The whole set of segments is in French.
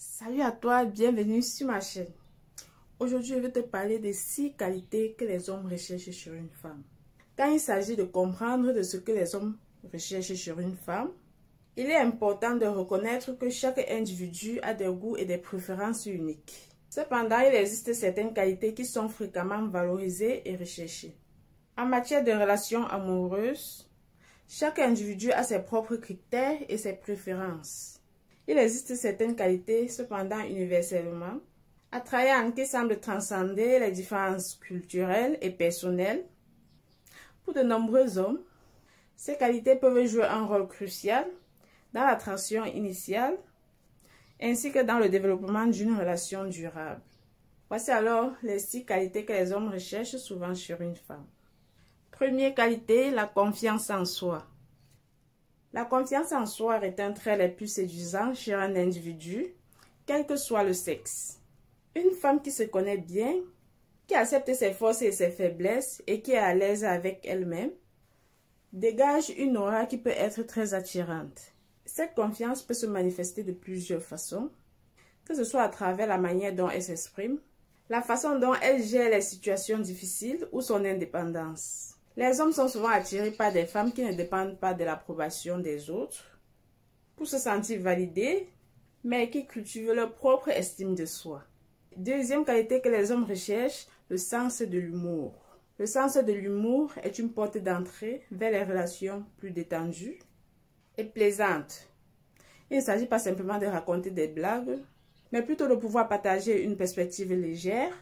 Salut à toi, bienvenue sur ma chaîne. Aujourd'hui, je vais te parler des 6 qualités que les hommes recherchent sur une femme. Quand il s'agit de comprendre de ce que les hommes recherchent sur une femme, il est important de reconnaître que chaque individu a des goûts et des préférences uniques. Cependant, il existe certaines qualités qui sont fréquemment valorisées et recherchées. En matière de relations amoureuses, chaque individu a ses propres critères et ses préférences. Il existe certaines qualités, cependant universellement, attrayantes qui semblent transcender les différences culturelles et personnelles. Pour de nombreux hommes, ces qualités peuvent jouer un rôle crucial dans l'attraction initiale ainsi que dans le développement d'une relation durable. Voici alors les 6 qualités que les hommes recherchent souvent sur une femme. Première qualité, la confiance en soi. La confiance en soi est un trait le plus séduisant chez un individu, quel que soit le sexe. Une femme qui se connaît bien, qui accepte ses forces et ses faiblesses et qui est à l'aise avec elle-même, dégage une aura qui peut être très attirante. Cette confiance peut se manifester de plusieurs façons, que ce soit à travers la manière dont elle s'exprime, la façon dont elle gère les situations difficiles ou son indépendance. Les hommes sont souvent attirés par des femmes qui ne dépendent pas de l'approbation des autres pour se sentir validés, mais qui cultivent leur propre estime de soi. Deuxième qualité que les hommes recherchent, le sens de l'humour. Le sens de l'humour est une porte d'entrée vers les relations plus détendues et plaisantes. Il ne s'agit pas simplement de raconter des blagues, mais plutôt de pouvoir partager une perspective légère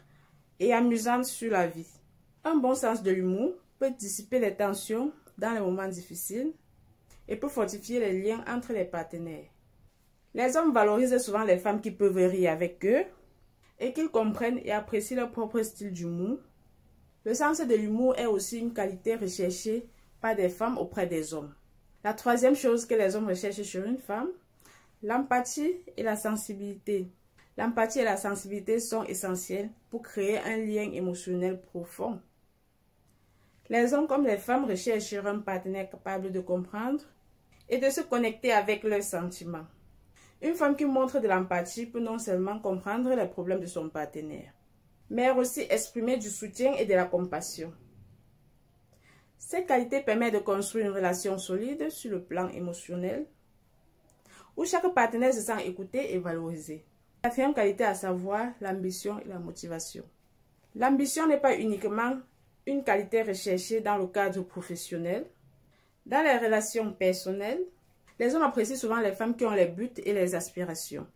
et amusante sur la vie. Un bon sens de l'humour peut dissiper les tensions dans les moments difficiles et peut fortifier les liens entre les partenaires. Les hommes valorisent souvent les femmes qui peuvent rire avec eux et qu'ils comprennent et apprécient leur propre style d'humour. Le sens de l'humour est aussi une qualité recherchée par des femmes auprès des hommes. La troisième chose que les hommes recherchent sur une femme, l'empathie et la sensibilité. L'empathie et la sensibilité sont essentielles pour créer un lien émotionnel profond. Les hommes comme les femmes recherchent un partenaire capable de comprendre et de se connecter avec leurs sentiments. Une femme qui montre de l'empathie peut non seulement comprendre les problèmes de son partenaire, mais aussi exprimer du soutien et de la compassion. Cette qualité permet de construire une relation solide sur le plan émotionnel, où chaque partenaire se sent écouté et valorisé. La quatrième qualité, à savoir l'ambition et la motivation. L'ambition n'est pas uniquement une qualité recherchée dans le cadre professionnel. Dans les relations personnelles, les hommes apprécient souvent les femmes qui ont les buts et les aspirations.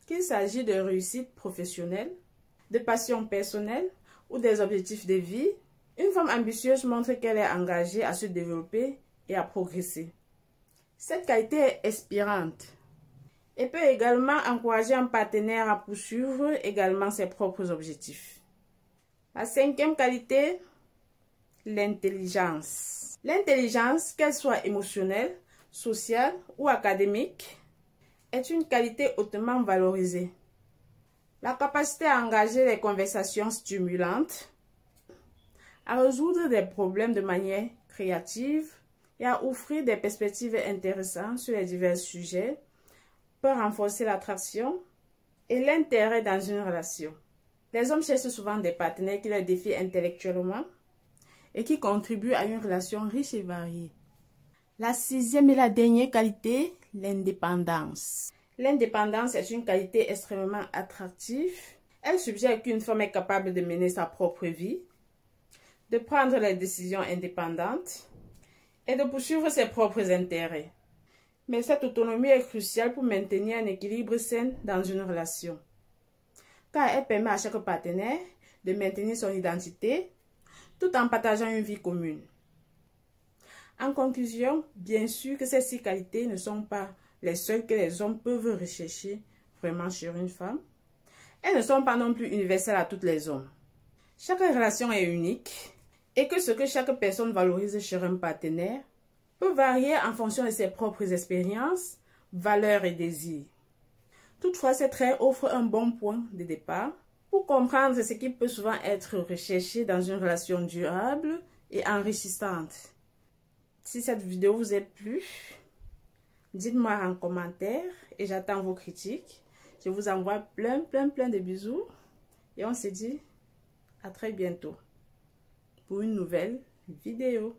Qu'il s'agisse de réussite professionnelle, de passion personnelle ou des objectifs de vie, une femme ambitieuse montre qu'elle est engagée à se développer et à progresser. Cette qualité est inspirante et peut également encourager un partenaire à poursuivre également ses propres objectifs. La cinquième qualité, l'intelligence. L'intelligence, qu'elle soit émotionnelle, sociale ou académique, est une qualité hautement valorisée. La capacité à engager des conversations stimulantes, à résoudre des problèmes de manière créative et à offrir des perspectives intéressantes sur les divers sujets peut renforcer l'attraction et l'intérêt dans une relation. Les hommes cherchent souvent des partenaires qui les défient intellectuellement et qui contribuent à une relation riche et variée. La sixième et la dernière qualité, l'indépendance. L'indépendance est une qualité extrêmement attractive. Elle suggère qu'une femme est capable de mener sa propre vie, de prendre les décisions indépendantes et de poursuivre ses propres intérêts. Mais cette autonomie est cruciale pour maintenir un équilibre sain dans une relation, car elle permet à chaque partenaire de maintenir son identité tout en partageant une vie commune. En conclusion, bien sûr que ces 6 qualités ne sont pas les seules que les hommes peuvent rechercher vraiment sur une femme. Elles ne sont pas non plus universelles à tous les hommes. Chaque relation est unique et que ce que chaque personne valorise chez un partenaire peut varier en fonction de ses propres expériences, valeurs et désirs. Toutefois, ces traits offrent un bon point de départ pour comprendre ce qui peut souvent être recherché dans une relation durable et enrichissante. Si cette vidéo vous a plu, dites-moi en commentaire et j'attends vos critiques. Je vous envoie plein de bisous. Et on se dit à très bientôt pour une nouvelle vidéo.